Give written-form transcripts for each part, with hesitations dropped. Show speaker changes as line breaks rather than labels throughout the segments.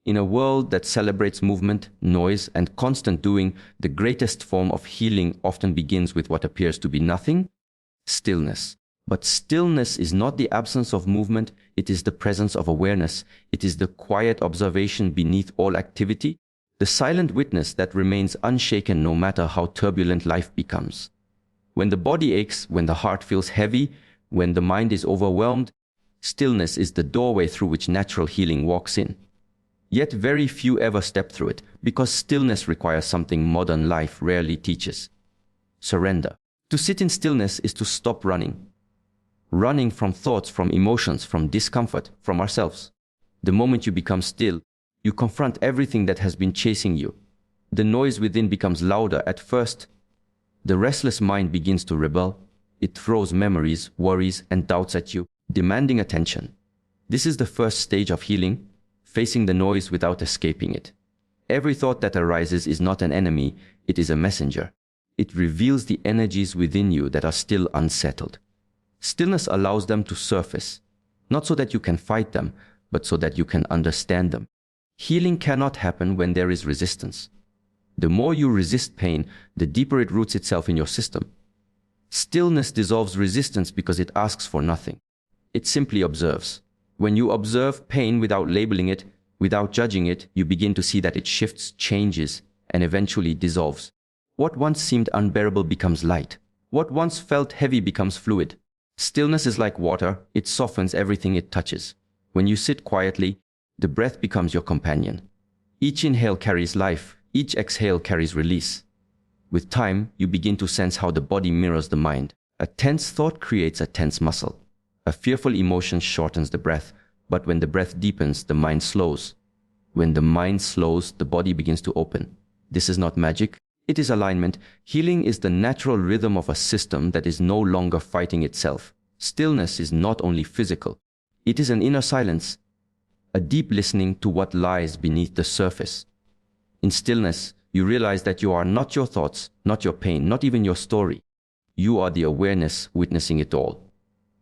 In a world that celebrates movement, noise, and constant doing, the greatest form of healing often begins with what appears to be nothing: stillness. But stillness is not the absence of movement, it is the presence of awareness. It is the quiet observation beneath all activity, the silent witness that remains unshaken no matter how turbulent life becomes. When the body aches, when the heart feels heavy, when the mind is overwhelmed, stillness is the doorway through which natural healing walks in. Yet very few ever step through it, because stillness requires something modern life rarely teaches: surrender. To sit in stillness is to stop running. Running from thoughts, from emotions, from discomfort, from ourselves. The moment you become still, you confront everything that has been chasing you. The noise within becomes louder at first. The restless mind begins to rebel. It throws memories, worries, and doubts at you, demanding attention. This is the first stage of healing, facing the noise without escaping it. Every thought that arises is not an enemy, it is a messenger. It reveals the energies within you that are still unsettled. Stillness allows them to surface, not so that you can fight them, but so that you can understand them. Healing cannot happen when there is resistance. The more you resist pain, the deeper it roots itself in your system. Stillness dissolves resistance because it asks for nothing. It simply observes. When you observe pain without labeling it, without judging it, you begin to see that it shifts, changes, and eventually dissolves. What once seemed unbearable becomes light. What once felt heavy becomes fluid. Stillness is like water, it softens everything it touches. When you sit quietly, the breath becomes your companion. Each inhale carries life, each exhale carries release. With time, you begin to sense how the body mirrors the mind. A tense thought creates a tense muscle. A fearful emotion shortens the breath, but when the breath deepens, the mind slows. When the mind slows, the body begins to open. This is not magic, it is alignment. Healing is the natural rhythm of a system that is no longer fighting itself. Stillness is not only physical, it is an inner silence, a deep listening to what lies beneath the surface. In stillness, you realize that you are not your thoughts, not your pain, not even your story. You are the awareness witnessing it all.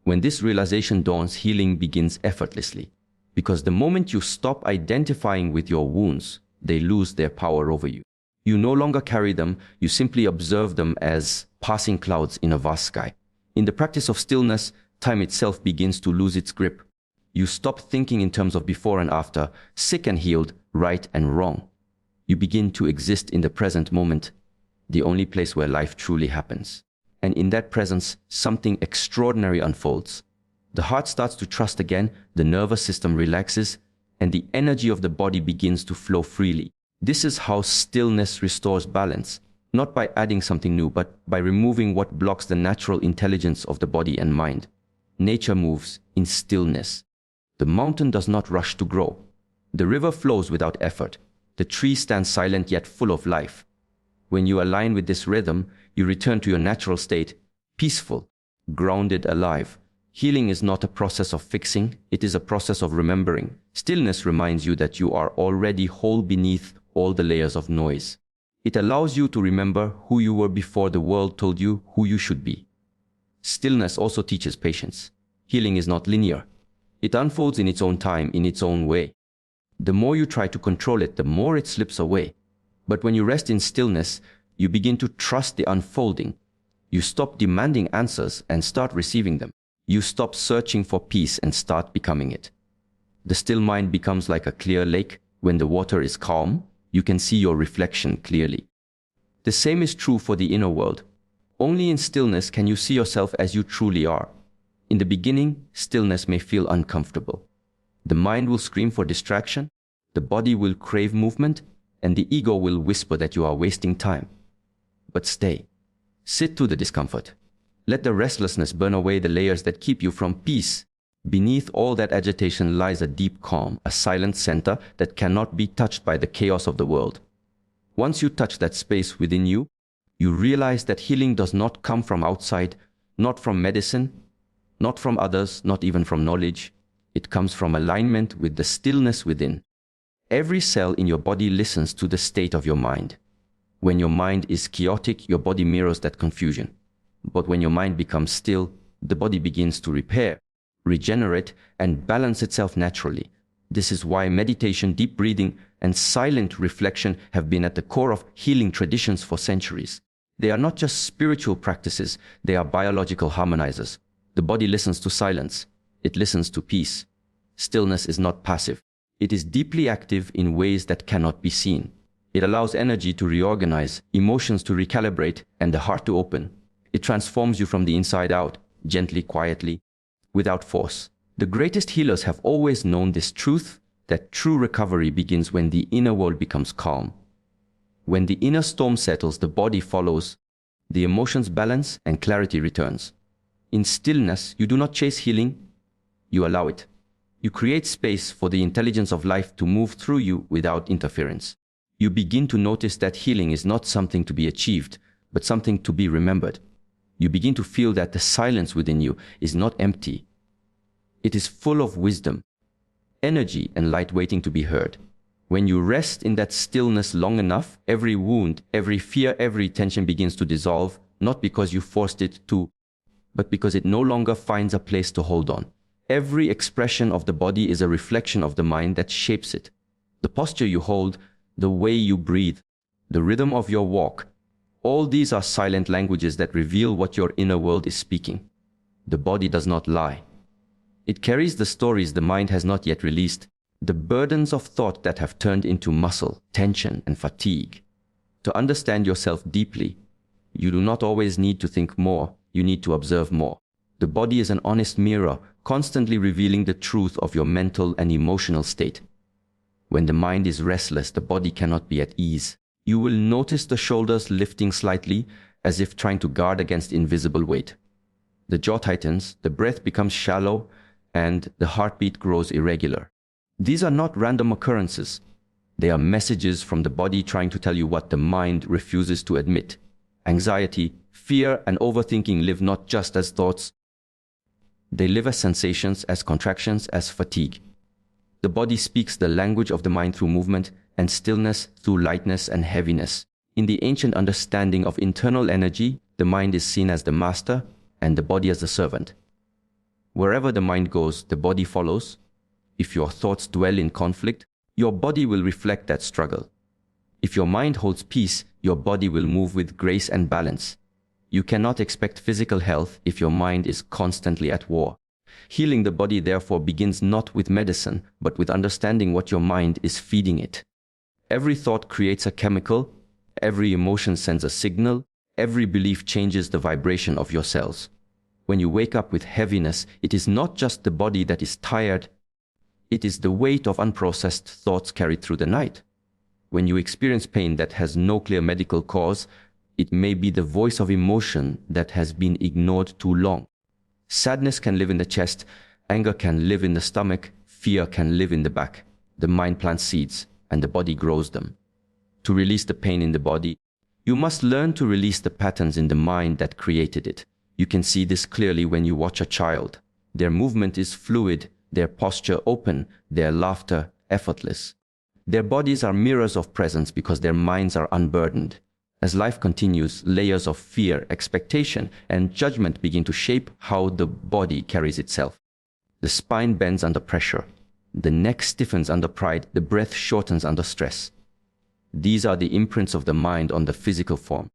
When this realization dawns, healing begins effortlessly. Because the moment you stop identifying with your wounds, they lose their power over you. You no longer carry them, you simply observe them as passing clouds in a vast sky. In the practice of stillness, time itself begins to lose its grip. You stop thinking in terms of before and after, sick and healed, right and wrong. You begin to exist in the present moment, the only place where life truly happens. And in that presence, something extraordinary unfolds. The heart starts to trust again, the nervous system relaxes, and the energy of the body begins to flow freely. This is how stillness restores balance, not by adding something new, but by removing what blocks the natural intelligence of the body and mind. Nature moves in stillness. The mountain does not rush to grow. The river flows without effort. The tree stands silent yet full of life. When you align with this rhythm, you return to your natural state, peaceful, grounded, alive. Healing is not a process of fixing, it is a process of remembering. Stillness reminds you that you are already whole beneath all the layers of noise. It allows you to remember who you were before the world told you who you should be. Stillness also teaches patience. Healing is not linear. It unfolds in its own time, in its own way. The more you try to control it, the more it slips away. But when you rest in stillness, you begin to trust the unfolding. You stop demanding answers and start receiving them. You stop searching for peace and start becoming it. The still mind becomes like a clear lake. When the water is calm, you can see your reflection clearly. The same is true for the inner world. Only in stillness can you see yourself as you truly are. In the beginning, stillness may feel uncomfortable. The mind will scream for distraction, the body will crave movement, and the ego will whisper that you are wasting time. But stay. Sit through the discomfort. Let the restlessness burn away the layers that keep you from peace. Beneath all that agitation lies a deep calm, a silent center that cannot be touched by the chaos of the world. Once you touch that space within you, you realize that healing does not come from outside, not from medicine, not from others, not even from knowledge. It comes from alignment with the stillness within. Every cell in your body listens to the state of your mind. When your mind is chaotic, your body mirrors that confusion. But when your mind becomes still, the body begins to repair, regenerate, and balance itself naturally. This is why meditation, deep breathing, and silent reflection have been at the core of healing traditions for centuries. They are not just spiritual practices, they are biological harmonizers. The body listens to silence. It listens to peace. Stillness is not passive. It is deeply active in ways that cannot be seen. It allows energy to reorganize, emotions to recalibrate, and the heart to open. It transforms you from the inside out, gently, quietly, without force. The greatest healers have always known this truth, that true recovery begins when the inner world becomes calm. When the inner storm settles, the body follows, the emotions balance, and clarity returns. In stillness, you do not chase healing, you allow it. You create space for the intelligence of life to move through you without interference. You begin to notice that healing is not something to be achieved, but something to be remembered. You begin to feel that the silence within you is not empty. It is full of wisdom, energy, and light waiting to be heard. When you rest in that stillness long enough, every wound, every fear, every tension begins to dissolve, not because you forced it to, but because it no longer finds a place to hold on. Every expression of the body is a reflection of the mind that shapes it. The posture you hold, the way you breathe, the rhythm of your walk, all these are silent languages that reveal what your inner world is speaking. The body does not lie. It carries the stories the mind has not yet released, the burdens of thought that have turned into muscle, tension, and fatigue. To understand yourself deeply, you do not always need to think more, you need to observe more. The body is an honest mirror, constantly revealing the truth of your mental and emotional state. When the mind is restless, the body cannot be at ease. You will notice the shoulders lifting slightly, as if trying to guard against invisible weight. The jaw tightens, the breath becomes shallow, and the heartbeat grows irregular. These are not random occurrences. They are messages from the body trying to tell you what the mind refuses to admit. Anxiety, fear, and overthinking live not just as thoughts. They live as sensations, as contractions, as fatigue. The body speaks the language of the mind through movement, and stillness through lightness and heaviness. In the ancient understanding of internal energy, the mind is seen as the master and the body as the servant. Wherever the mind goes, the body follows. If your thoughts dwell in conflict, your body will reflect that struggle. If your mind holds peace, your body will move with grace and balance. You cannot expect physical health if your mind is constantly at war. Healing the body, therefore, begins not with medicine, but with understanding what your mind is feeding it. Every thought creates a chemical, every emotion sends a signal, every belief changes the vibration of your cells. When you wake up with heaviness, it is not just the body that is tired, it is the weight of unprocessed thoughts carried through the night. When you experience pain that has no clear medical cause, it may be the voice of emotion that has been ignored too long. Sadness can live in the chest, anger can live in the stomach, fear can live in the back. The mind plants seeds, and the body grows them. To release the pain in the body, you must learn to release the patterns in the mind that created it. You can see this clearly when you watch a child. Their movement is fluid, their posture open, their laughter effortless. Their bodies are mirrors of presence because their minds are unburdened. As life continues, layers of fear, expectation, and judgment begin to shape how the body carries itself. The spine bends under pressure. The neck stiffens under pride. The breath shortens under stress. These are the imprints of the mind on the physical form.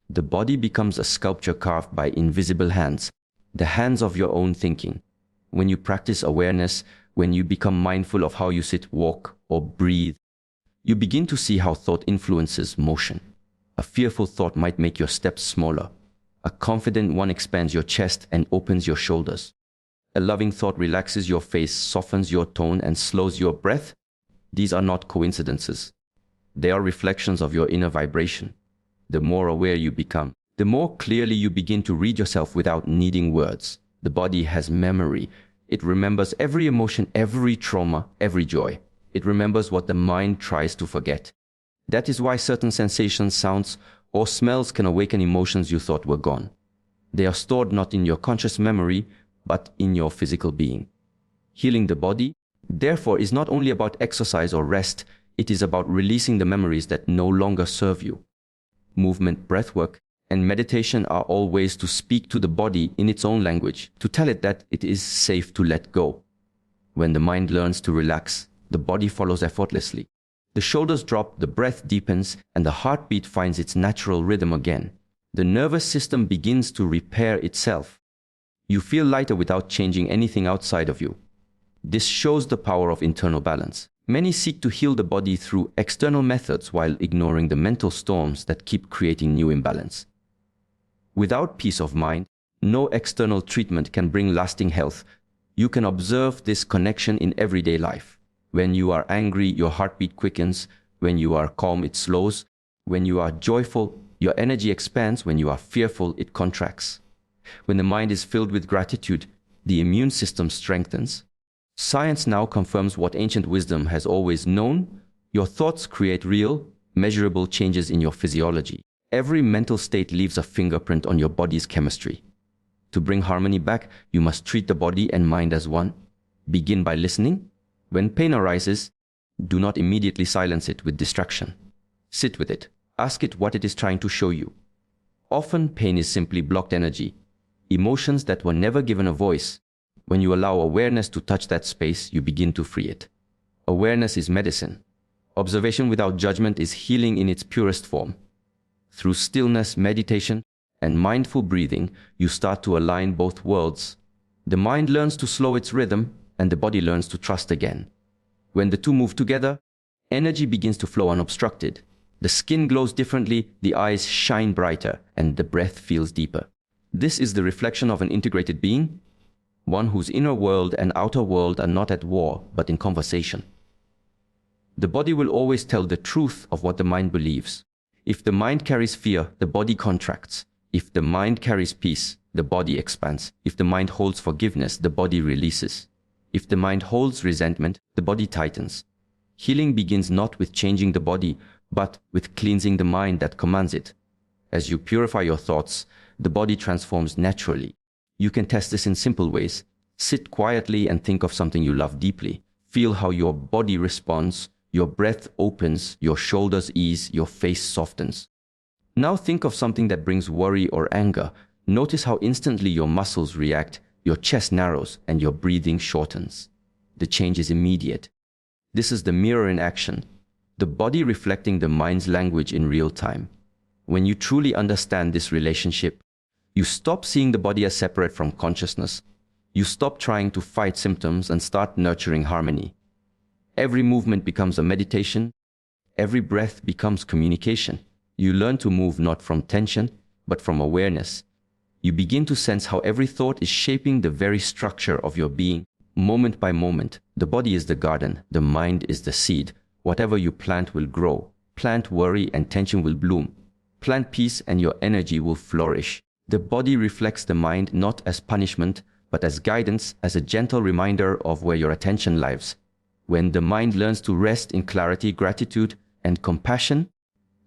The body becomes a sculpture carved by invisible hands, the hands of your own thinking. When you practice awareness, when you become mindful of how you sit, walk, or breathe, you begin to see how thought influences motion. A fearful thought might make your steps smaller. A confident one expands your chest and opens your shoulders. A loving thought relaxes your face, softens your tone, and slows your breath. These are not coincidences. They are reflections of your inner vibration. The more aware you become, the more clearly you begin to read yourself without needing words. The body has memory. It remembers every emotion, every trauma, every joy. It remembers what the mind tries to forget. That is why certain sensations, sounds, or smells can awaken emotions you thought were gone. They are stored not in your conscious memory, but in your physical being. Healing the body, therefore, is not only about exercise or rest, it is about releasing the memories that no longer serve you. Movement, breathwork, and meditation are all ways to speak to the body in its own language, to tell it that it is safe to let go. When the mind learns to relax, the body follows effortlessly. The shoulders drop, the breath deepens, and the heartbeat finds its natural rhythm again. The nervous system begins to repair itself. You feel lighter without changing anything outside of you. This shows the power of internal balance. Many seek to heal the body through external methods while ignoring the mental storms that keep creating new imbalance. Without peace of mind, no external treatment can bring lasting health. You can observe this connection in everyday life. When you are angry, your heartbeat quickens. When you are calm, it slows. When you are joyful, your energy expands. When you are fearful, it contracts. When the mind is filled with gratitude, the immune system strengthens. Science now confirms what ancient wisdom has always known. Your thoughts create real, measurable changes in your physiology. Every mental state leaves a fingerprint on your body's chemistry. To bring harmony back, you must treat the body and mind as one. Begin by listening. When pain arises, do not immediately silence it with distraction. Sit with it. Ask it what it is trying to show you. Often, pain is simply blocked energy, emotions that were never given a voice. When you allow awareness to touch that space, you begin to free it. Awareness is medicine. Observation without judgment is healing in its purest form. Through stillness, meditation, and mindful breathing, you start to align both worlds. The mind learns to slow its rhythm, and the body learns to trust again. When the two move together, energy begins to flow unobstructed. The skin glows differently, the eyes shine brighter, and the breath feels deeper. This is the reflection of an integrated being, one whose inner world and outer world are not at war, but in conversation. The body will always tell the truth of what the mind believes. If the mind carries fear, the body contracts. If the mind carries peace, the body expands. If the mind holds forgiveness, the body releases. If the mind holds resentment, the body tightens. Healing begins not with changing the body, but with cleansing the mind that commands it. As you purify your thoughts, the body transforms naturally. You can test this in simple ways. Sit quietly and think of something you love deeply. Feel how your body responds, your breath opens, your shoulders ease, your face softens. Now think of something that brings worry or anger. Notice how instantly your muscles react, your chest narrows, and your breathing shortens. The change is immediate. This is the mirror in action, the body reflecting the mind's language in real time. When you truly understand this relationship, you stop seeing the body as separate from consciousness. You stop trying to fight symptoms and start nurturing harmony. Every movement becomes a meditation. Every breath becomes communication. You learn to move not from tension, but from awareness. You begin to sense how every thought is shaping the very structure of your being, moment by moment. The body is the garden, the mind is the seed. Whatever you plant will grow. Plant worry and tension will bloom. Plant peace and your energy will flourish. The body reflects the mind not as punishment, but as guidance, as a gentle reminder of where your attention lies. When the mind learns to rest in clarity, gratitude, and compassion,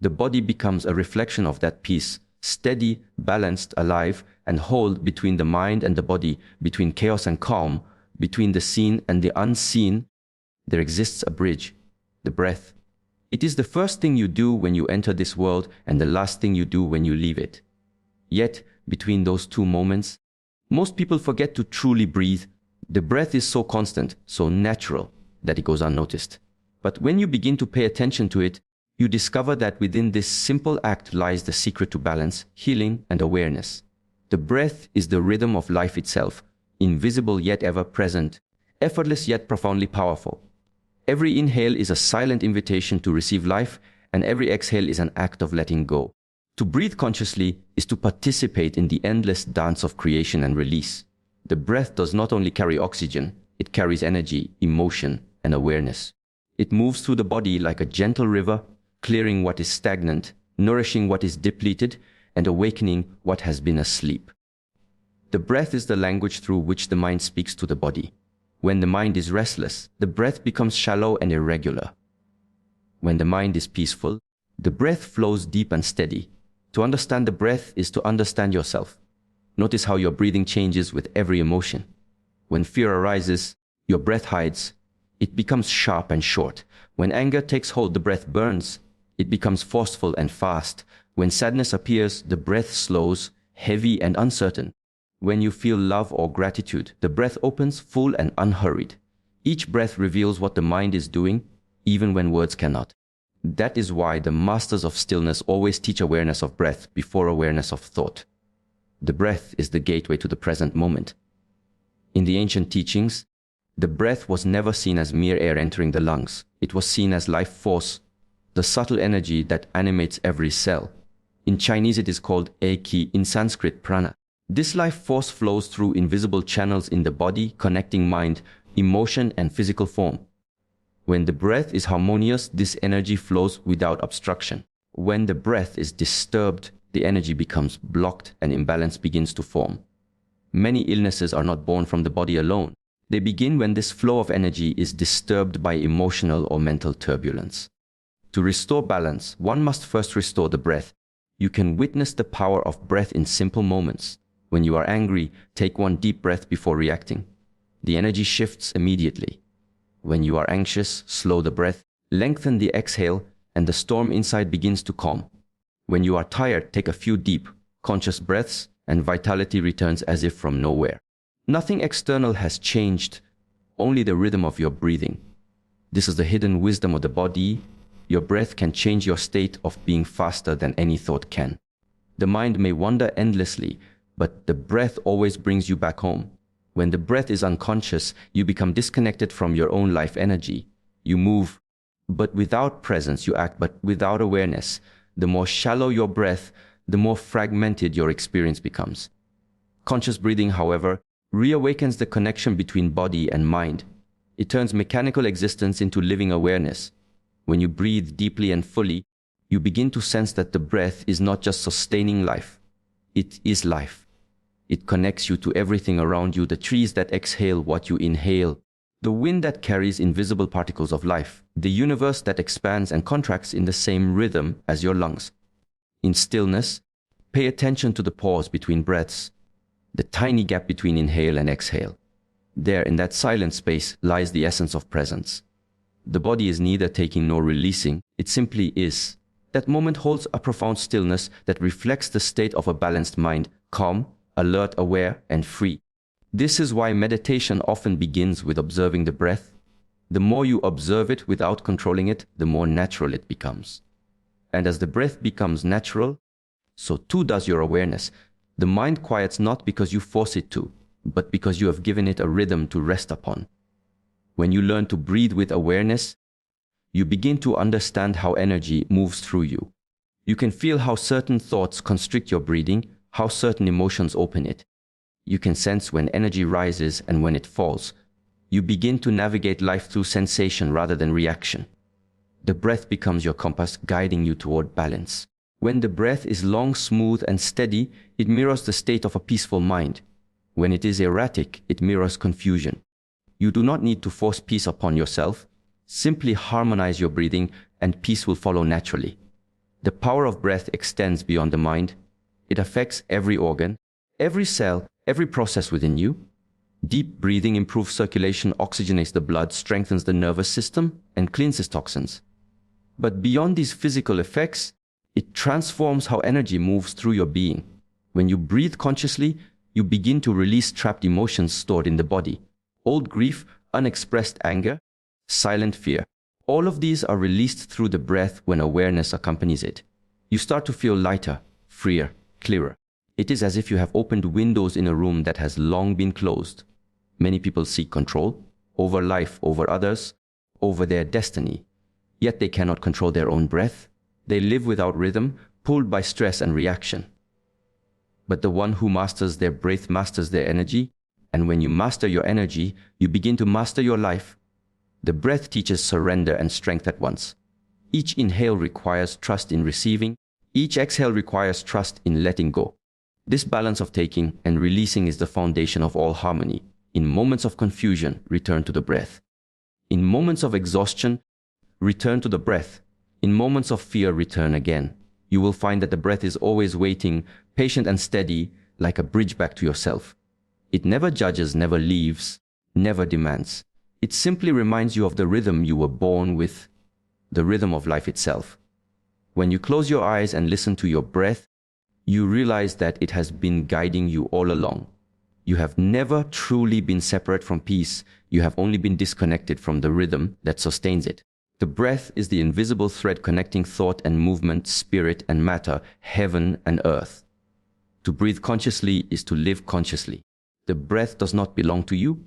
the body becomes a reflection of that peace, steady, balanced, alive, and whole between the mind and the body, between chaos and calm, between the seen and the unseen. There exists a bridge, the breath. It is the first thing you do when you enter this world and the last thing you do when you leave it. Yet, between those two moments, most people forget to truly breathe. The breath is so constant, so natural, that it goes unnoticed. But when you begin to pay attention to it, you discover that within this simple act lies the secret to balance, healing, and awareness. The breath is the rhythm of life itself, invisible yet ever present, effortless yet profoundly powerful. Every inhale is a silent invitation to receive life, and every exhale is an act of letting go. To breathe consciously is to participate in the endless dance of creation and release. The breath does not only carry oxygen, it carries energy, emotion, and awareness. It moves through the body like a gentle river, clearing what is stagnant, nourishing what is depleted, and awakening what has been asleep. The breath is the language through which the mind speaks to the body. When the mind is restless, the breath becomes shallow and irregular. When the mind is peaceful, the breath flows deep and steady. To understand the breath is to understand yourself. Notice how your breathing changes with every emotion. When fear arises, your breath hides. It becomes sharp and short. When anger takes hold, the breath burns. It becomes forceful and fast. When sadness appears, the breath slows, heavy and uncertain. When you feel love or gratitude, the breath opens full and unhurried. Each breath reveals what the mind is doing, even when words cannot. That is why the masters of stillness always teach awareness of breath before awareness of thought. The breath is the gateway to the present moment. In the ancient teachings, the breath was never seen as mere air entering the lungs. It was seen as life force, the subtle energy that animates every cell. In Chinese, it is called Qi, in Sanskrit, prana. This life force flows through invisible channels in the body, connecting mind, emotion, and physical form. When the breath is harmonious, this energy flows without obstruction. When the breath is disturbed, the energy becomes blocked and imbalance begins to form. Many illnesses are not born from the body alone. They begin when this flow of energy is disturbed by emotional or mental turbulence. To restore balance, one must first restore the breath. You can witness the power of breath in simple moments. When you are angry, take one deep breath before reacting. The energy shifts immediately. When you are anxious, slow the breath, lengthen the exhale, and the storm inside begins to calm. When you are tired, take a few deep, conscious breaths, and vitality returns as if from nowhere. Nothing external has changed, only the rhythm of your breathing. This is the hidden wisdom of the body. Your breath can change your state of being faster than any thought can. The mind may wander endlessly, but the breath always brings you back home. When the breath is unconscious, you become disconnected from your own life energy. You move, but without presence. You act, but without awareness. The more shallow your breath, the more fragmented your experience becomes. Conscious breathing, however, reawakens the connection between body and mind. It turns mechanical existence into living awareness. When you breathe deeply and fully, you begin to sense that the breath is not just sustaining life. It is life. It connects you to everything around you, the trees that exhale what you inhale, the wind that carries invisible particles of life, the universe that expands and contracts in the same rhythm as your lungs. In stillness, pay attention to the pause between breaths, the tiny gap between inhale and exhale. There, in that silent space, lies the essence of presence. The body is neither taking nor releasing, it simply is. That moment holds a profound stillness that reflects the state of a balanced mind, calm, alert, aware, and free. This is why meditation often begins with observing the breath. The more you observe it without controlling it, the more natural it becomes. And as the breath becomes natural, so too does your awareness. The mind quiets not because you force it to, but because you have given it a rhythm to rest upon. When you learn to breathe with awareness, you begin to understand how energy moves through you. You can feel how certain thoughts constrict your breathing, how certain emotions open it. You can sense when energy rises and when it falls. You begin to navigate life through sensation rather than reaction. The breath becomes your compass, guiding you toward balance. When the breath is long, smooth, and steady, it mirrors the state of a peaceful mind. When it is erratic, it mirrors confusion. You do not need to force peace upon yourself. Simply harmonize your breathing, and peace will follow naturally. The power of breath extends beyond the mind. It affects every organ, every cell, every process within you. Deep breathing improves circulation, oxygenates the blood, strengthens the nervous system, and cleanses toxins. But beyond these physical effects, it transforms how energy moves through your being. When you breathe consciously, you begin to release trapped emotions stored in the body. Old grief, unexpressed anger, silent fear. All of these are released through the breath when awareness accompanies it. You start to feel lighter, freer, clearer. It is as if you have opened windows in a room that has long been closed. Many people seek control over life, over others, over their destiny. Yet they cannot control their own breath. They live without rhythm, pulled by stress and reaction. But the one who masters their breath masters their energy, and when you master your energy, you begin to master your life. The breath teaches surrender and strength at once. Each inhale requires trust in receiving. Each exhale requires trust in letting go. This balance of taking and releasing is the foundation of all harmony. In moments of confusion, return to the breath. In moments of exhaustion, return to the breath. In moments of fear, return again. You will find that the breath is always waiting, patient and steady, like a bridge back to yourself. It never judges, never leaves, never demands. It simply reminds you of the rhythm you were born with, the rhythm of life itself. When you close your eyes and listen to your breath, you realize that it has been guiding you all along. You have never truly been separate from peace. You have only been disconnected from the rhythm that sustains it. The breath is the invisible thread connecting thought and movement, spirit and matter, heaven and earth. To breathe consciously is to live consciously. The breath does not belong to you.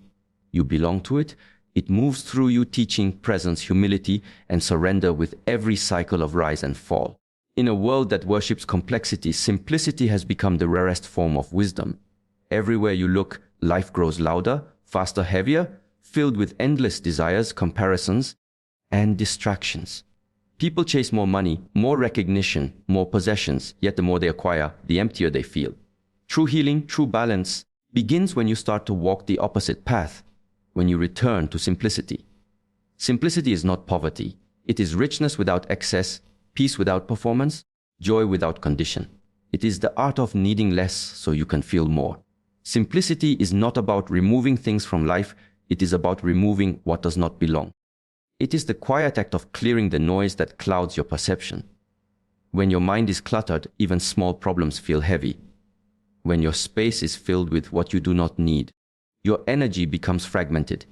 You belong to it. It moves through you, teaching presence, humility, and surrender with every cycle of rise and fall. In a world that worships complexity, simplicity has become the rarest form of wisdom. Everywhere you look, life grows louder, faster, heavier, filled with endless desires, comparisons, and distractions. People chase more money, more recognition, more possessions, yet the more they acquire, the emptier they feel. True healing, true balance, begins when you start to walk the opposite path, when you return to simplicity. Simplicity is not poverty. It is richness without excess, peace without performance, joy without condition. It is the art of needing less so you can feel more. Simplicity is not about removing things from life. It is about removing what does not belong. It is the quiet act of clearing the noise that clouds your perception. When your mind is cluttered, even small problems feel heavy. When your space is filled with what you do not need, your energy becomes fragmented.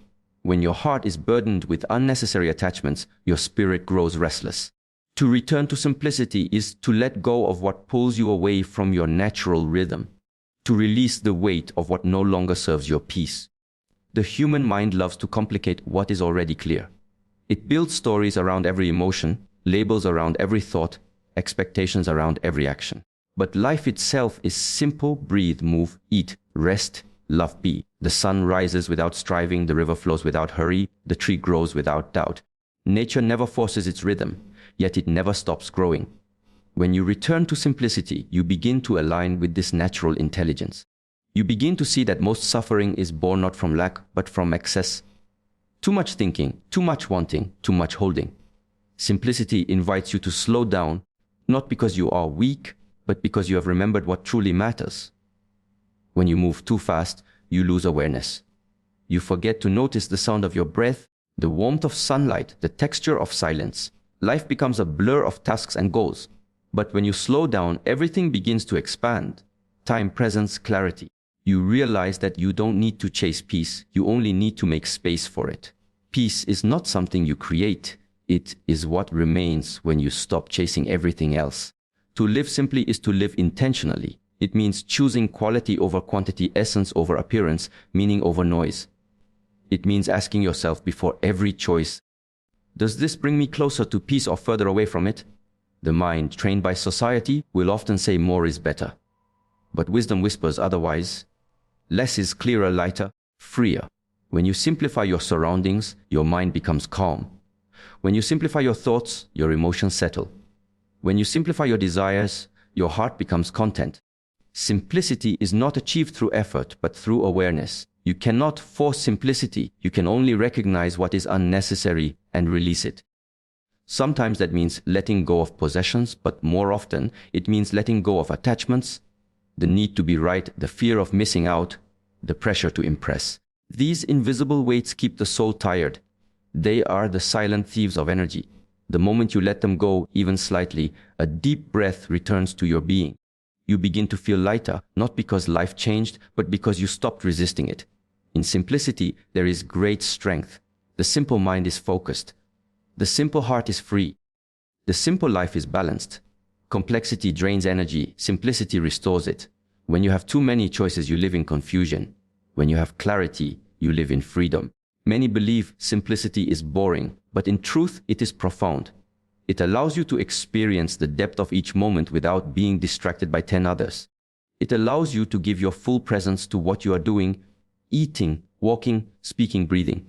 When your heart is burdened with unnecessary attachments, your spirit grows restless. To return to simplicity is to let go of what pulls you away from your natural rhythm, to release the weight of what no longer serves your peace. The human mind loves to complicate what is already clear. It builds stories around every emotion, labels around every thought, expectations around every action. But life itself is simple: breathe, move, eat, rest, love, be. The sun rises without striving, the river flows without hurry, the tree grows without doubt. Nature never forces its rhythm, yet it never stops growing. When you return to simplicity, you begin to align with this natural intelligence. You begin to see that most suffering is born not from lack, but from excess. Too much thinking, too much wanting, too much holding. Simplicity invites you to slow down, not because you are weak, but because you have remembered what truly matters. When you move too fast, you lose awareness. You forget to notice the sound of your breath, the warmth of sunlight, the texture of silence. Life becomes a blur of tasks and goals. But when you slow down, everything begins to expand. Time, presence, clarity. You realize that you don't need to chase peace, you only need to make space for it. Peace is not something you create, it is what remains when you stop chasing everything else. To live simply is to live intentionally. It means choosing quality over quantity, essence over appearance, meaning over noise. It means asking yourself before every choice, does this bring me closer to peace or further away from it? The mind, trained by society, will often say more is better. But wisdom whispers otherwise. Less is clearer, lighter, freer. When you simplify your surroundings, your mind becomes calm. When you simplify your thoughts, your emotions settle. When you simplify your desires, your heart becomes content. Simplicity is not achieved through effort, but through awareness. You cannot force simplicity. You can only recognize what is unnecessary and release it. Sometimes that means letting go of possessions, but more often it means letting go of attachments, the need to be right, the fear of missing out, the pressure to impress. These invisible weights keep the soul tired. They are the silent thieves of energy. The moment you let them go, even slightly, a deep breath returns to your being. You begin to feel lighter, not because life changed, but because you stopped resisting it. In simplicity, there is great strength. The simple mind is focused. The simple heart is free. The simple life is balanced. Complexity drains energy. Simplicity restores it. When you have too many choices, you live in confusion. When you have clarity, you live in freedom. Many believe simplicity is boring, but in truth, it is profound. It allows you to experience the depth of each moment without being distracted by 10 others. It allows you to give your full presence to what you are doing, eating, walking, speaking, breathing.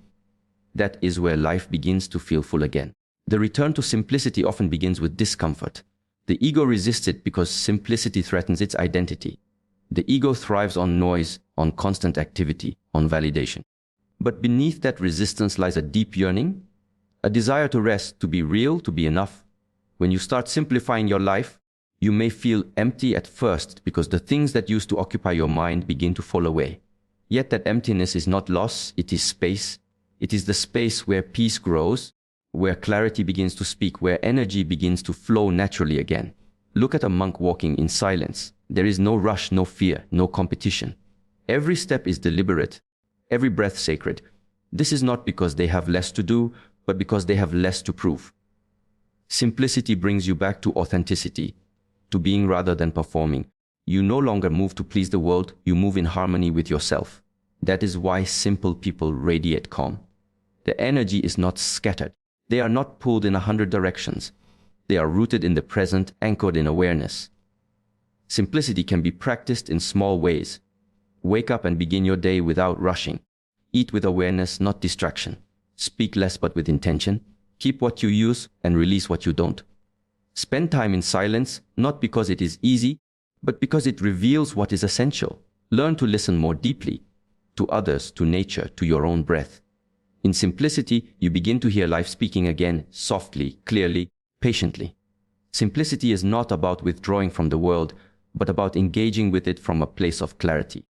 That is where life begins to feel full again. The return to simplicity often begins with discomfort. The ego resists it because simplicity threatens its identity. The ego thrives on noise, on constant activity, on validation. But beneath that resistance lies a deep yearning, a desire to rest, to be real, to be enough. When you start simplifying your life, you may feel empty at first because the things that used to occupy your mind begin to fall away. Yet that emptiness is not loss, it is space. It is the space where peace grows, where clarity begins to speak, where energy begins to flow naturally again. Look at a monk walking in silence. There is no rush, no fear, no competition. Every step is deliberate, every breath sacred. This is not because they have less to do, but because they have less to prove. Simplicity brings you back to authenticity, to being rather than performing. You no longer move to please the world, you move in harmony with yourself. That is why simple people radiate calm. The energy is not scattered. They are not pulled in 100 directions. They are rooted in the present, anchored in awareness. Simplicity can be practiced in small ways. Wake up and begin your day without rushing. Eat with awareness, not distraction. Speak less but with intention. Keep what you use and release what you don't. Spend time in silence, not because it is easy, but because it reveals what is essential. Learn to listen more deeply, to others, to nature, to your own breath. In simplicity, you begin to hear life speaking again, softly, clearly, patiently. Simplicity is not about withdrawing from the world, but about engaging with it from a place of clarity.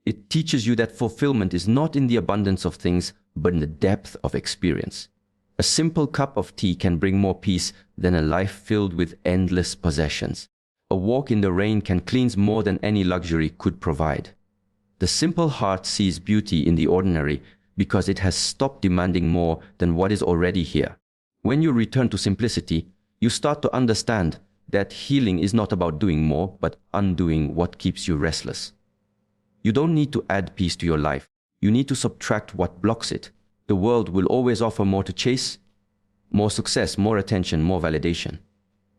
It teaches you that fulfillment is not in the abundance of things, but in the depth of experience. A simple cup of tea can bring more peace than a life filled with endless possessions. A walk in the rain can cleanse more than any luxury could provide. The simple heart sees beauty in the ordinary because it has stopped demanding more than what is already here. When you return to simplicity, you start to understand that healing is not about doing more, but undoing what keeps you restless. You don't need to add peace to your life. You need to subtract what blocks it. The world will always offer more to chase, more success, more attention, more validation.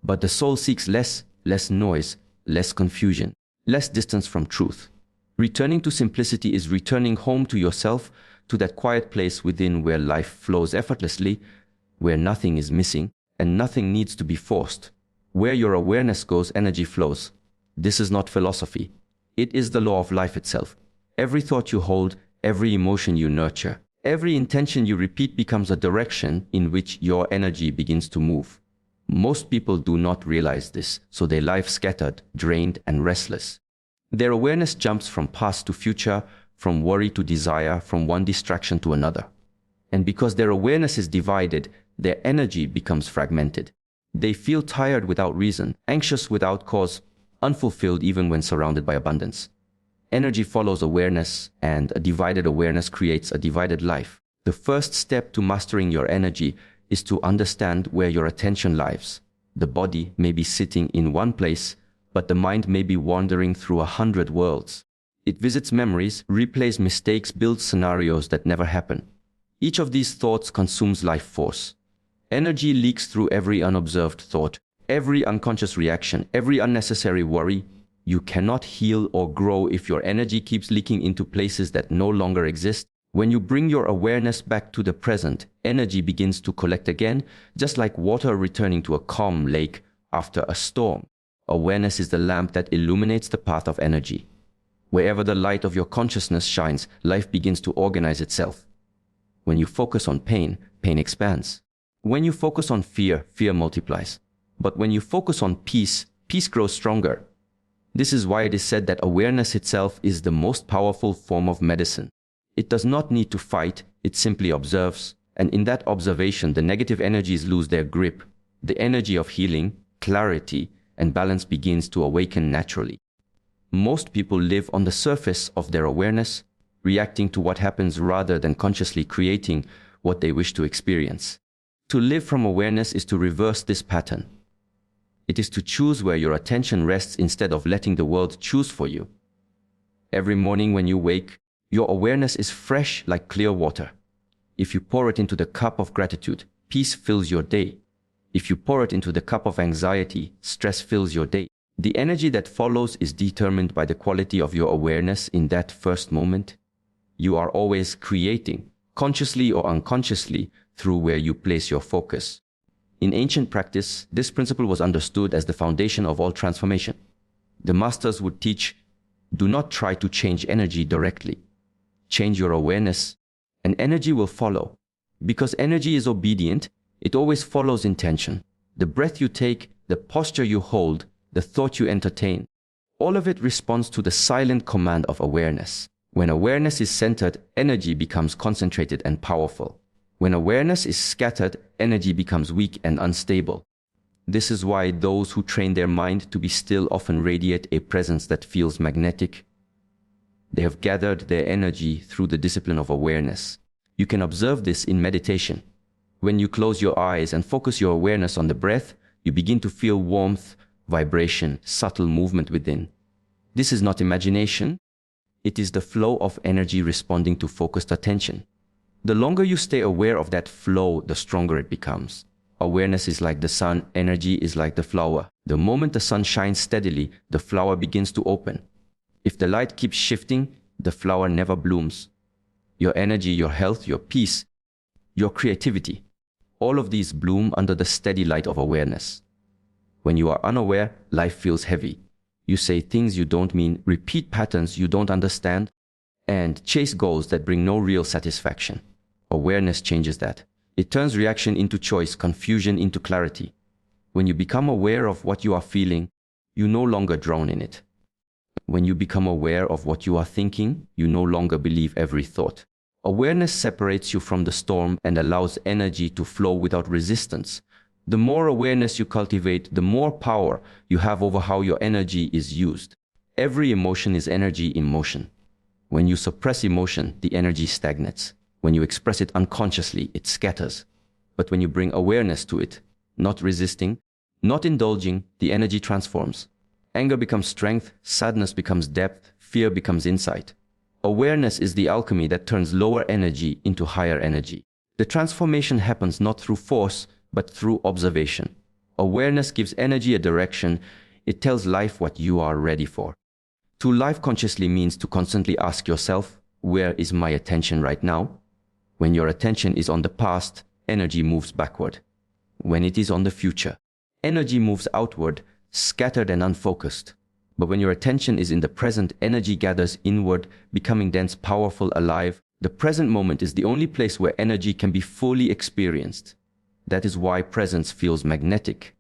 But the soul seeks less noise, less confusion, less distance from truth. Returning to simplicity is returning home to yourself, to that quiet place within where life flows effortlessly, where nothing is missing and nothing needs to be forced. Where your awareness goes, energy flows. This is not philosophy. It is the law of life itself. Every thought you hold, every emotion you nurture, every intention you repeat becomes a direction in which your energy begins to move. Most people do not realize this, so they live scattered, drained, and restless. Their awareness jumps from past to future, from worry to desire, from one distraction to another. And because their awareness is divided, their energy becomes fragmented. They feel tired without reason, anxious without cause, unfulfilled even when surrounded by abundance. Energy follows awareness, and a divided awareness creates a divided life. The first step to mastering your energy is to understand where your attention lies. The body may be sitting in one place, but the mind may be wandering through 100 worlds. It visits memories, replays mistakes, builds scenarios that never happen. Each of these thoughts consumes life force. Energy leaks through every unobserved thought, every unconscious reaction, every unnecessary worry. You cannot heal or grow if your energy keeps leaking into places that no longer exist. When you bring your awareness back to the present, energy begins to collect again, just like water returning to a calm lake after a storm. Awareness is the lamp that illuminates the path of energy. Wherever the light of your consciousness shines, life begins to organize itself. When you focus on pain, pain expands. When you focus on fear, fear multiplies. But when you focus on peace, peace grows stronger. This is why it is said that awareness itself is the most powerful form of medicine. It does not need to fight, it simply observes, and in that observation, the negative energies lose their grip. The energy of healing, clarity, and balance begins to awaken naturally. Most people live on the surface of their awareness, reacting to what happens rather than consciously creating what they wish to experience. To live from awareness is to reverse this pattern. It is to choose where your attention rests instead of letting the world choose for you. Every morning when you wake, your awareness is fresh like clear water. If you pour it into the cup of gratitude, peace fills your day. If you pour it into the cup of anxiety, stress fills your day. The energy that follows is determined by the quality of your awareness in that first moment. You are always creating, consciously or unconsciously, through where you place your focus. In ancient practice, this principle was understood as the foundation of all transformation. The masters would teach, do not try to change energy directly. Change your awareness, and energy will follow. Because energy is obedient, it always follows intention. The breath you take, the posture you hold, the thought you entertain, all of it responds to the silent command of awareness. When awareness is centered, energy becomes concentrated and powerful. When awareness is scattered, energy becomes weak and unstable. This is why those who train their mind to be still often radiate a presence that feels magnetic. They have gathered their energy through the discipline of awareness. You can observe this in meditation. When you close your eyes and focus your awareness on the breath, you begin to feel warmth, vibration, subtle movement within. This is not imagination. It is the flow of energy responding to focused attention. The longer you stay aware of that flow, the stronger it becomes. Awareness is like the sun, energy is like the flower. The moment the sun shines steadily, the flower begins to open. If the light keeps shifting, the flower never blooms. Your energy, your health, your peace, your creativity, all of these bloom under the steady light of awareness. When you are unaware, life feels heavy. You say things you don't mean, repeat patterns you don't understand, and chase goals that bring no real satisfaction. Awareness changes that. It turns reaction into choice, confusion into clarity. When you become aware of what you are feeling, you no longer drown in it. When you become aware of what you are thinking, you no longer believe every thought. Awareness separates you from the storm and allows energy to flow without resistance. The more awareness you cultivate, the more power you have over how your energy is used. Every emotion is energy in motion. When you suppress emotion, the energy stagnates. When you express it unconsciously, it scatters. But when you bring awareness to it, not resisting, not indulging, the energy transforms. Anger becomes strength, sadness becomes depth, fear becomes insight. Awareness is the alchemy that turns lower energy into higher energy. The transformation happens not through force, but through observation. Awareness gives energy a direction. It tells life what you are ready for. To live consciously means to constantly ask yourself, where is my attention right now? When your attention is on the past, energy moves backward. When it is on the future, energy moves outward, scattered and unfocused. But when your attention is in the present, energy gathers inward, becoming dense, powerful, alive. The present moment is the only place where energy can be fully experienced. That is why presence feels magnetic,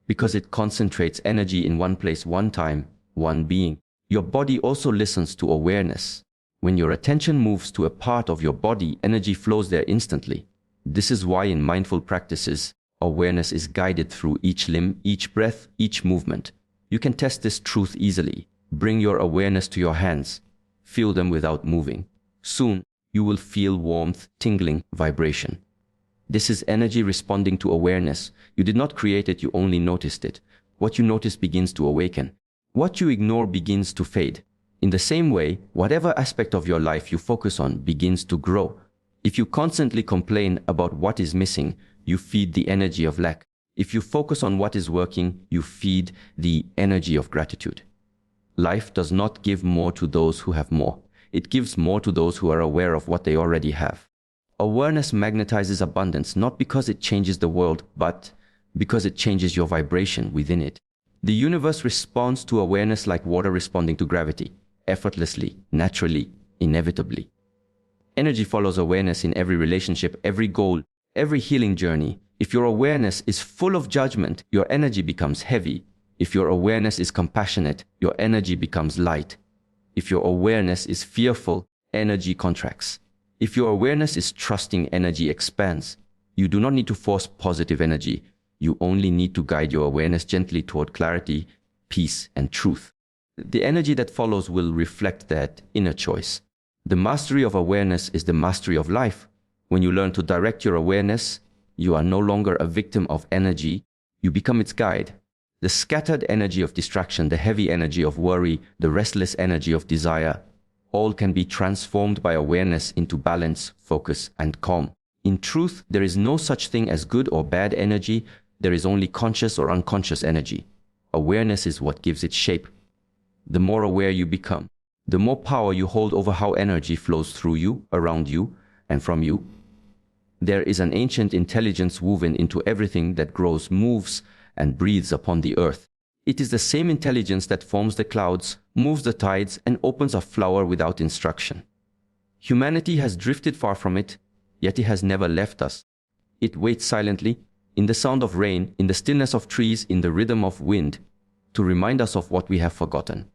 because it concentrates energy in one place, one time, one being. Your body also listens to awareness. When your attention moves to a part of your body, energy flows there instantly. This is why in mindful practices, awareness is guided through each limb, each breath, each movement. You can test this truth easily. Bring your awareness to your hands. Feel them without moving. Soon, you will feel warmth, tingling, vibration. This is energy responding to awareness. You did not create it, you only noticed it. What you notice begins to awaken. What you ignore begins to fade. In the same way, whatever aspect of your life you focus on begins to grow. If you constantly complain about what is missing, you feed the energy of lack. If you focus on what is working, you feed the energy of gratitude. Life does not give more to those who have more. It gives more to those who are aware of what they already have. Awareness magnetizes abundance, not because it changes the world, but because it changes your vibration within it. The universe responds to awareness like water responding to gravity, effortlessly, naturally, inevitably. Energy follows awareness in every relationship, every goal, every healing journey. If your awareness is full of judgment, your energy becomes heavy. If your awareness is compassionate, your energy becomes light. If your awareness is fearful, energy contracts. If your awareness is trusting, energy expands. You do not need to force positive energy. You only need to guide your awareness gently toward clarity, peace, and truth. The energy that follows will reflect that inner choice. The mastery of awareness is the mastery of life. When you learn to direct your awareness, you are no longer a victim of energy. You become its guide. The scattered energy of distraction, the heavy energy of worry, the restless energy of desire, all can be transformed by awareness into balance, focus, and calm. In truth, there is no such thing as good or bad energy. There is only conscious or unconscious energy. Awareness is what gives it shape. The more aware you become, the more power you hold over how energy flows through you, around you, and from you. There is an ancient intelligence woven into everything that grows, moves, and breathes upon the earth. It is the same intelligence that forms the clouds, moves the tides, and opens a flower without instruction. Humanity has drifted far from it, yet it has never left us. It waits silently, in the sound of rain, in the stillness of trees, in the rhythm of wind, to remind us of what we have forgotten.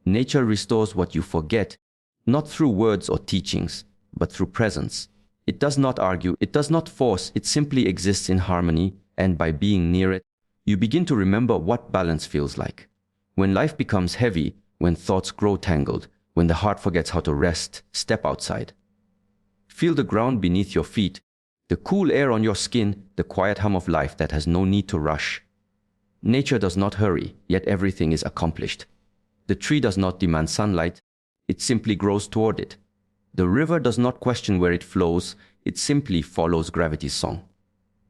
Nature restores what you forget, not through words or teachings, but through presence. It does not argue, it does not force, it simply exists in harmony, and by being near it, you begin to remember what balance feels like. When life becomes heavy, when thoughts grow tangled, When the heart forgets how to rest, step outside. Feel the ground beneath your feet, the cool air on your skin, the quiet hum of life that has no need to rush. Nature does not hurry, yet everything is accomplished. The tree does not demand sunlight, it simply grows toward it. The river does not question where it flows, it simply follows gravity's song.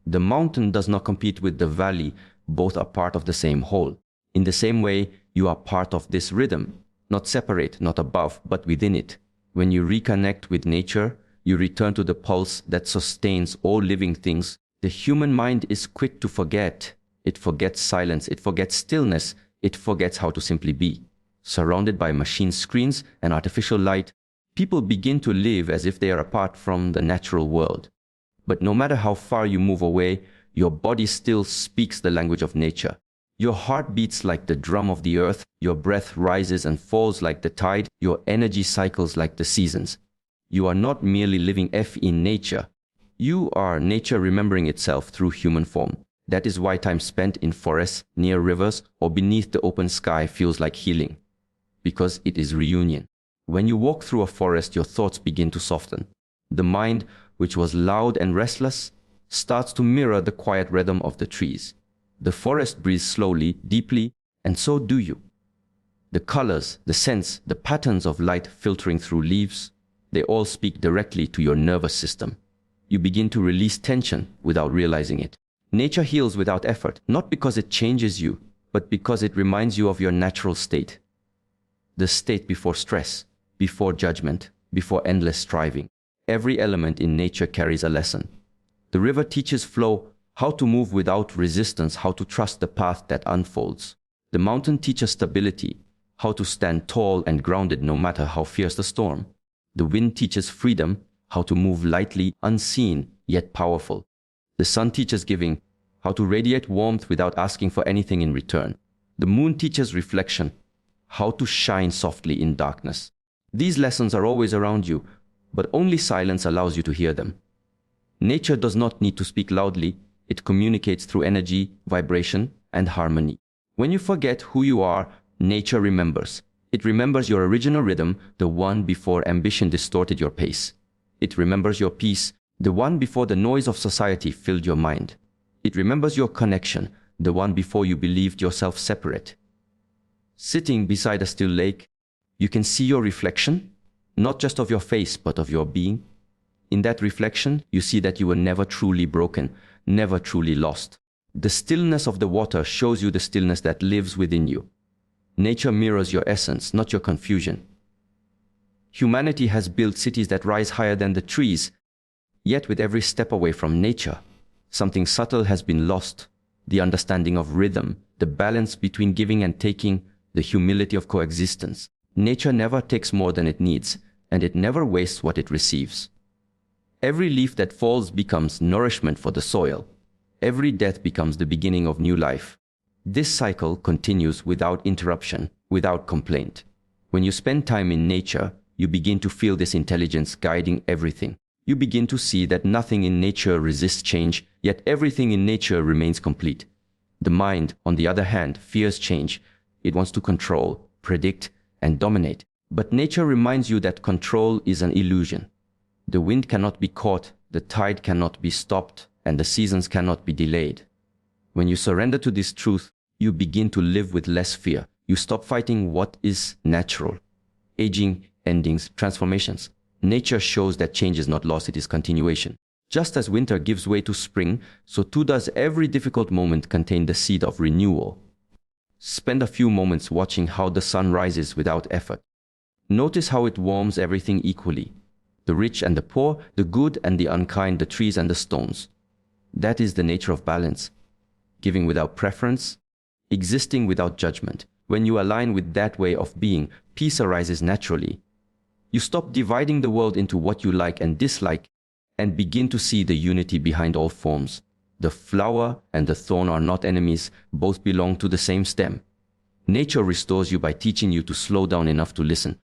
The mountain does not compete with the valley, both are part of the same whole. In the same way, you are part of this rhythm, not separate, not above, but within it. When you reconnect with nature, you return to the pulse that sustains all living things. The human mind is quick to forget. It forgets silence, it forgets stillness, it forgets how to simply be. Surrounded by machine screens and artificial light, people begin to live as if they are apart from the natural world. But no matter how far you move away, your body still speaks the language of nature. Your heart beats like the drum of the earth, your breath rises and falls like the tide, your energy cycles like the seasons. You are not merely living in nature. You are nature remembering itself through human form. That is why time spent in forests, near rivers, or beneath the open sky feels like healing. Because it is reunion. When you walk through a forest, your thoughts begin to soften. The mind, which was loud and restless, starts to mirror the quiet rhythm of the trees. The forest breathes slowly, deeply, and so do you. The colors, the scents, the patterns of light filtering through leaves, they all speak directly to your nervous system. You begin to release tension without realizing it. Nature heals without effort, not because it changes you, but because it reminds you of your natural state. The state before stress, before judgment, before endless striving. Every element in nature carries a lesson. The river teaches flow, how to move without resistance, how to trust the path that unfolds. The mountain teaches stability, how to stand tall and grounded no matter how fierce the storm. The wind teaches freedom, how to move lightly, unseen, yet powerful. The sun teaches giving, how to radiate warmth without asking for anything in return. The moon teaches reflection, how to shine softly in darkness. These lessons are always around you, but only silence allows you to hear them. Nature does not need to speak loudly, it communicates through energy, vibration, and harmony. When you forget who you are, nature remembers. It remembers your original rhythm, the one before ambition distorted your pace. It remembers your peace, the one before the noise of society filled your mind. It remembers your connection, the one before you believed yourself separate. Sitting beside a still lake, you can see your reflection, not just of your face, but of your being. In that reflection, you see that you were never truly broken, never truly lost. The stillness of the water shows you the stillness that lives within you. Nature mirrors your essence, not your confusion. Humanity has built cities that rise higher than the trees, yet with every step away from nature, something subtle has been lost. The understanding of rhythm, the balance between giving and taking, the humility of coexistence. Nature never takes more than it needs, and it never wastes what it receives. Every leaf that falls becomes nourishment for the soil. Every death becomes the beginning of new life. This cycle continues without interruption, without complaint. When you spend time in nature, you begin to feel this intelligence guiding everything. You begin to see that nothing in nature resists change, yet everything in nature remains complete. The mind, on the other hand, fears change. It wants to control, predict, and dominate. But nature reminds you that control is an illusion. The wind cannot be caught, the tide cannot be stopped, and the seasons cannot be delayed. When you surrender to this truth, you begin to live with less fear. You stop fighting what is natural. Aging, endings, transformations. Nature shows that change is not loss, it is continuation. Just as winter gives way to spring, so too does every difficult moment contain the seed of renewal. Spend a few moments watching how the sun rises without effort. Notice how it warms everything equally. The rich and the poor, the good and the unkind, the trees and the stones. That is the nature of balance. Giving without preference, existing without judgment. When you align with that way of being, peace arises naturally. You stop dividing the world into what you like and dislike, and begin to see the unity behind all forms. The flower and the thorn are not enemies, both belong to the same stem. Nature restores you by teaching you to slow down enough to listen.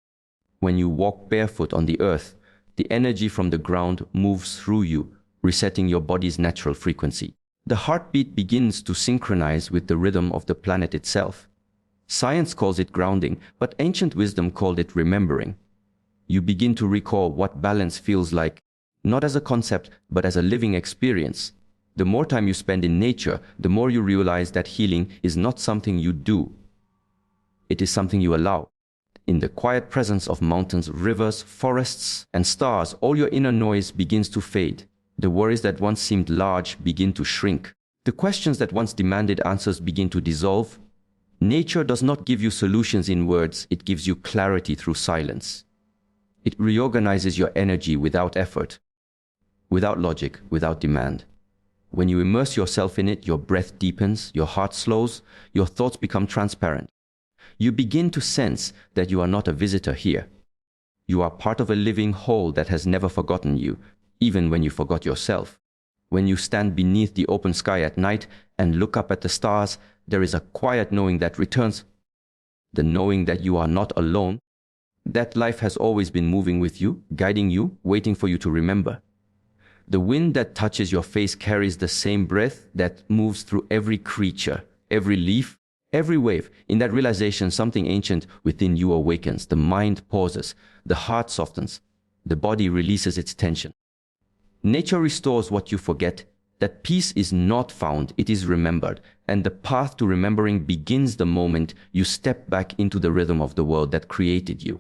When you walk barefoot on the earth, the energy from the ground moves through you, resetting your body's natural frequency. The heartbeat begins to synchronize with the rhythm of the planet itself. Science calls it grounding, but ancient wisdom called it remembering. You begin to recall what balance feels like, not as a concept, but as a living experience. The more time you spend in nature, the more you realize that healing is not something you do. It is something you allow. In the quiet presence of mountains, rivers, forests, and stars, all your inner noise begins to fade. The worries that once seemed large begin to shrink. The questions that once demanded answers begin to dissolve. Nature does not give you solutions in words, it gives you clarity through silence. It reorganizes your energy without effort, without logic, without demand. When you immerse yourself in it, your breath deepens, your heart slows, your thoughts become transparent. You begin to sense that you are not a visitor here. You are part of a living whole that has never forgotten you, even when you forgot yourself. When you stand beneath the open sky at night and look up at the stars, there is a quiet knowing that returns. The knowing that you are not alone, that life has always been moving with you, guiding you, waiting for you to remember. The wind that touches your face carries the same breath that moves through every creature, every leaf, every wave. In that realization, something ancient within you awakens. The mind pauses, the heart softens, the body releases its tension. Nature restores what you forget. That peace is not found, it is remembered. And the path to remembering begins the moment you step back into the rhythm of the world that created you.